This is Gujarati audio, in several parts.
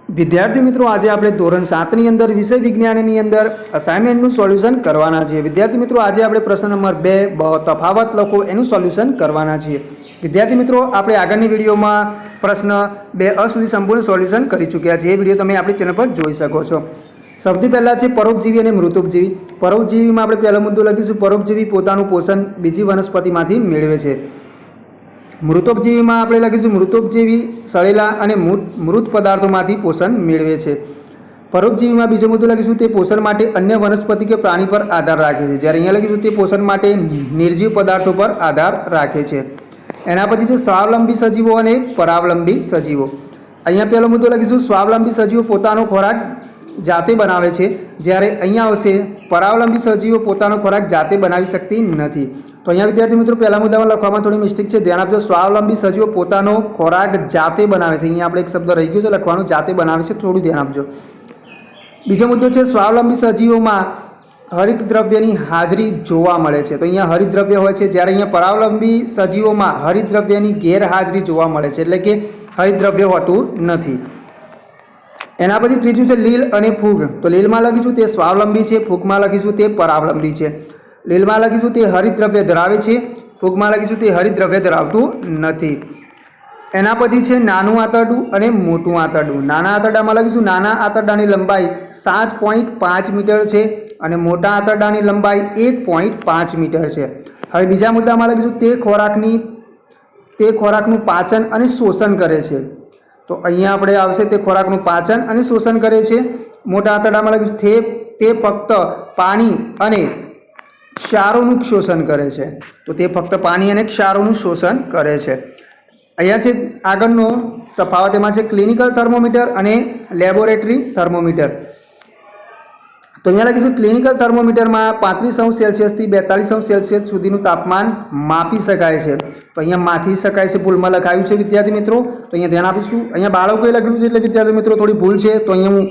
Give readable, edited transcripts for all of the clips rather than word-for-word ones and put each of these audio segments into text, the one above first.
विद्यार्थी मित्रों आज आप धोरण 7 ની અંદર विषय विज्ञान ની અંદર असाइनमेंटનું સોલ્યુશન કરવાના છે। વિદ્યાર્થી મિત્રો આજે આપણે પ્રશ્ન નંબર 2 તફાવત લખો એનું સોલ્યુશન કરવાના છીએ। વિદ્યાર્થી મિત્રો આપણે આગળની વિડીયોમાં પ્રશ્ન 2 સુધી સંપૂર્ણ સોલ્યુશન કરી ચૂક્યા છીએ। એ વિડીયો તમે આપણી ચેનલ પર જોઈ શકો છો। સૌથી પહેલા છે પરોપજીવી અને મૃતોપજીવી। પરોપજીવીમાં આપણે પહેલો મુદ્દો લખીશું પરોપજીવી પોતાનું પોષણ બીજી વનસ્પતિમાંથી મેળવે છે। મૃતોપજીવીમાં આપણે લખીશું મૃતોપજીવી સળેલા અને મૃત પદાર્થોમાંથી પોષણ મેળવે છે। પરોપજીવીમાં બીજો મુદ્દો લખીશું તે પોષણ માટે અન્ય વનસ્પતિ કે પ્રાણી પર આધાર રાખે છે, જ્યારે અહીંયા લખીશું તે પોષણ માટે નિર્જીવ પદાર્થો પર આધાર રાખે છે। એના પછી છે સ્વાવલંબી સજીવો અને પરાવલંબી સજીવો। અહીંયા પહેલો મુદ્દો લખીશું સ્વાવલંબી સજીવો પોતાનો ખોરાક જાતે બનાવે છે, જ્યારે અહીંયા આવશે પરાવલંબી સજીવો પોતાનો ખોરાક જાતે બનાવી શકતી નથી। तो अँ विद्यार्थी मित्रों पहला मुद्दा में लखवा थोड़ी मिस्टेक है, ध्यान आपजो। स्वावलंबी सजीवो पोतानो खोराक जाते बनावे छे, अहींया आपणे एक शब्द रही गयो छे लखवानो जाते बनावे छे, थोड़ुं ध्यान आपजो। बीजो मुद्दो है स्वावलंबी सजीवोमां हरित द्रव्यनी हाजरी जोवा मळे छे, तो अहींया हरित द्रव्य होय छे, ज्यारे अहींया परावलंबी सजीवोमां हरित द्रव्यनी गैरहाजरी जोवा मळे छे, एटले के हरित द्रव्य होतुं नथी। एना पछी त्रीजुं छे लील अने फूग। तो लीलमां लखीशुं ते स्वावलंबी छे, फूगमां लखीशुं ते परावलंबी छे। લીલમાં લખીશું તે હરિત દ્રવ્ય ધરાવે છે, ફૂગમાં લખીશું તે હરિત દ્રવ્ય ધરાવતું નથી। એના પછી છે નાનું આંતરડું અને મોટું આંતરડું। નાના આંતરડામાં લખીશું નાના આંતરડાની લંબાઈ 7.5 મીટર છે અને મોટા આંતરડાની લંબાઈ 1.5 મીટર છે। હવે બીજા મુદ્દામાં લખીશું તે ખોરાકનું પાચન અને શોષણ કરે છે। તો અહીંયા આપણે આવશે તે ખોરાકનું પાચન અને શોષણ કરે છે। મોટા આંતરડામાં લખીશું તે ફક્ત પાણી અને ક્ષારોનું શોષણ કરે છે, તો તે ફક્ત પાણી અને ક્ષારોનું શોષણ કરે છે। અહીંયા છે આગળનો તફાવત, એમાં છે ક્લિનિકલ થર્મોમીટર અને લેબોરેટરી થર્મોમીટર। તો અહીંયા લખીશું ક્લિનિકલ થર્મોમીટરમાં 35°C થી 42°C સુધીનું તાપમાન માપી શકાય છે। તો અહીંયા માપી શકાય છે ભૂલમાં લખાયું છે વિદ્યાર્થી મિત્રો, તો અહીંયા ધ્યાન આપીશું। અહીંયા બાળકોએ લખ્યું છે એટલે વિદ્યાર્થી મિત્રો થોડી ભૂલ છે, તો અહીંયા હું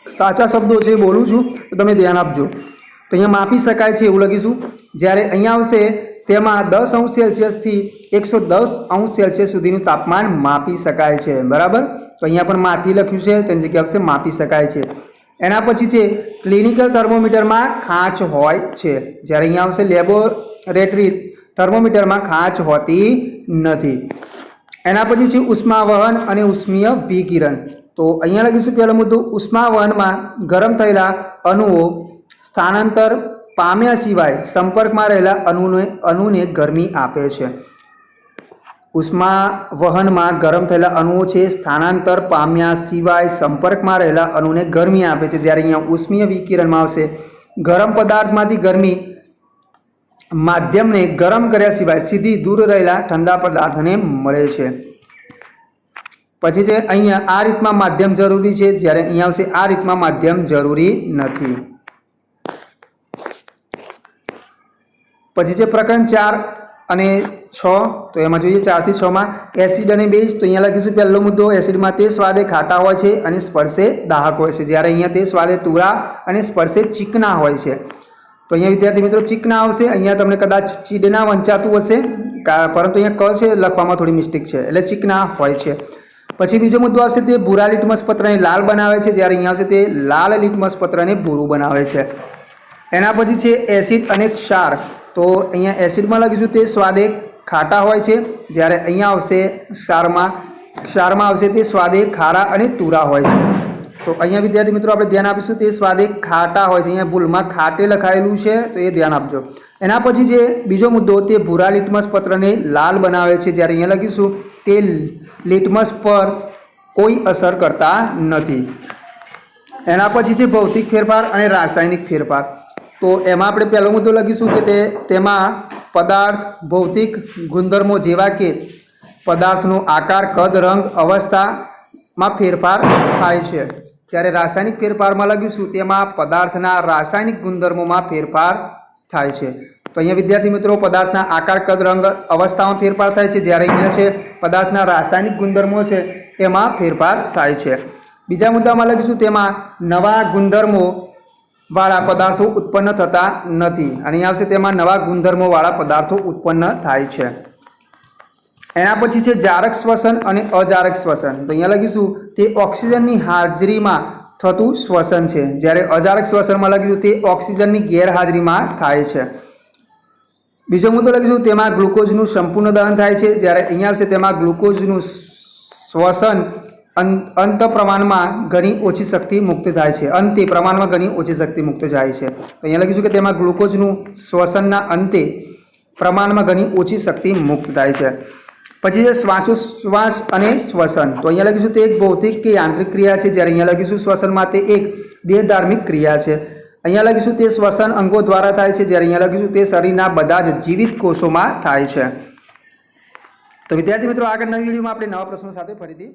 સાચા શબ્દો છે બોલું છું, તો તમે ધ્યાન આપજો। तो अँ मापी शकाय है एवं लखीशू, ज्यारे अहींया आवशे तेमां 10°C थी 110°C सुधीनुं तापमान मापी शकाय छे, बराबर। तो अहींया पण माथी लख्युं छे, तेनी जग्याए आवशे मापी शकाय छे। एना पछी छे क्लिनिकल थर्मोमीटरमां खांच होय छे, ज्यारे अहींया आवशे लेबोरेटरी थर्मोमीटरमां खांच होती नथी। एना पछी छे उष्मावहन अने उष्मीय विकिरण। तो अहींया लखीशुं पहेलो मुद्दो उष्मावहनमां गरम थयेला अणुओ स्थानांतर पाम्या सिवाय संपर्क में रहेला अणुने गरमी आपे छे। उष्मावहन में गरम थयेला अणुओ छे स्थानांतर पाम्या सिवाय संपर्क में रहेला अणुने गरमी आपे छे, ज्यारे अहींया उष्मीय विकिरण में आवशे गरम पदार्थमांथी गरमी माध्यमने गरम कर्या सिवाय सीधी दूर रहेला ठंडा पदार्थने मळे छे। पछी छे अहींया आ रीतमां माध्यम जरूरी छे, ज्यारे अहींया आवशे आ रीतमां माध्यम जरूरी नथी। पछी छे प्रकरण 4 અને 6। तो एमां जोईए 4 થી 6 में एसिड अने बेज। तो अहींया लखीशुं पहेलो मुद्दो एसिड में ते स्वादे खाटा होय छे अने स्पर्शे दाहक होय छे, ज्यारे अहींया ते स्वादे तुरा अने स्पर्शे चीकना होय छे। तो अहींया विद्यार्थी मित्रों चीकना आवशे, अहींया तमने कदाच चीडना वंचातुं हशे, परंतु अहींया क छे लखवामां थोड़ी मिस्टेक छे, એટલે चीकना होय छे। પછી બીજો મુદ્દો આવશે તે ભૂરા લિટમસ પત્રને લાલ બનાવે છે, જ્યારે અહીંયા આવશે તે લાલ લિટમસ પત્રને ભૂરું બનાવે છે। એના પછી છે એસિડ અને ક્ષાર। तो अहींया एसिड में लखीशुं ते स्वादे खाटा होय छे, ज्यारे अहींया आवशे क्षार में आवशे ते स्वादे खारा अने तुरा होय छे। तो अहींया विद्यार्थी मित्रों आपणे ध्यान आपीशुं ते स्वादे खाटा होय छे, अहींया भूलमां खाटे लखायेलुं छे, तो ए ध्यान आपजो। एना पछी जे बीजो मुद्दो ते भूरा लिटमस पत्रने लाल बनावे छे, ज्यारे अहींया लखीशुं ते लिटमस पर कोई असर करता नथी। एना पछी छे भौतिक फेरफार अने रासायनिक फेरफार। तो एमां आपणे पहेलो मुद्दो लखीशुं के तेमां पदार्थ भौतिक गुणधर्मों जेवा के पदार्थनो आकार कद रंग अवस्था में फेरफार थाय छे, ज्यारे रासायनिक फेरफार में लखीशुं तेमां पदार्थना रासायनिक गुणधर्मों में फेरफार थाय छे। तो अहींया विद्यार्थी मित्रों पदार्थना आकार कद रंग अवस्था में फेरफार थाय छे, ज्यारे अहींया छे पदार्थना रासायनिक गुणधर्मों छे तेमां फेरफार थाय छे। बीजा मुद्दामां लखीशुं तेमां नवा गुणधर्मों वाला पदार्थों उत्पन्न थता नथी, अने आवशे तेमां नवा गुणधर्मों वाला पदार्थों उत्पन्न थाय छे। એના પછી છે જારક શ્વસન અને અજારક શ્વસન. તો અહીંયા લખીશું તે ઓક્સિજનની હાજરીમાં થતું શ્વસન છે, જ્યારે અજારક શ્વસનમાં લખીશું તે ઓક્સિજનની ગેરહાજરીમાં થાય છે. બીજો મુદ્દો લખીશું તેમાં ગ્લુકોઝનું સંપૂર્ણ દહન થાય છે, જ્યારે અહીંયા આવશે તેમાં ગ્લુકોઝનું શ્વસન અંત પ્રમાણમાં ઘણી ઓછી શક્તિ મુક્ત થાય છે. અંતે પ્રમાણમાં ઘણી ઓછી શક્તિ મુક્ત થાય છે. તો અહીંયા લખીશું કે તેમાં ગ્લુકોઝનું શ્વસનના અંતે પ્રમાણમાં ઘણી ઓછી શક્તિ મુક્ત થાય છે. પછી છે શ્વાસોશ્વાસ અને શ્વસન. તો અહીંયા લખીશું તે એક ભૌતિક કે યાંત્રિક ક્રિયા છે, જ્યારે અહીંયા લખીશું શ્વસન માટે એક દેહધાર્મિક ક્રિયા છે. અહીંયા લખીશું તે શ્વસન અંગો દ્વારા થાય છે, જ્યારે અહીંયા લખીશું તે શરીરના બધા જ જીવિત કોષોમાં થાય છે. તો વિદ્યાર્થી મિત્રો આગળ નવી વિડીયોમાં આપણે નવા પ્રશ્નો સાથે ફરીથી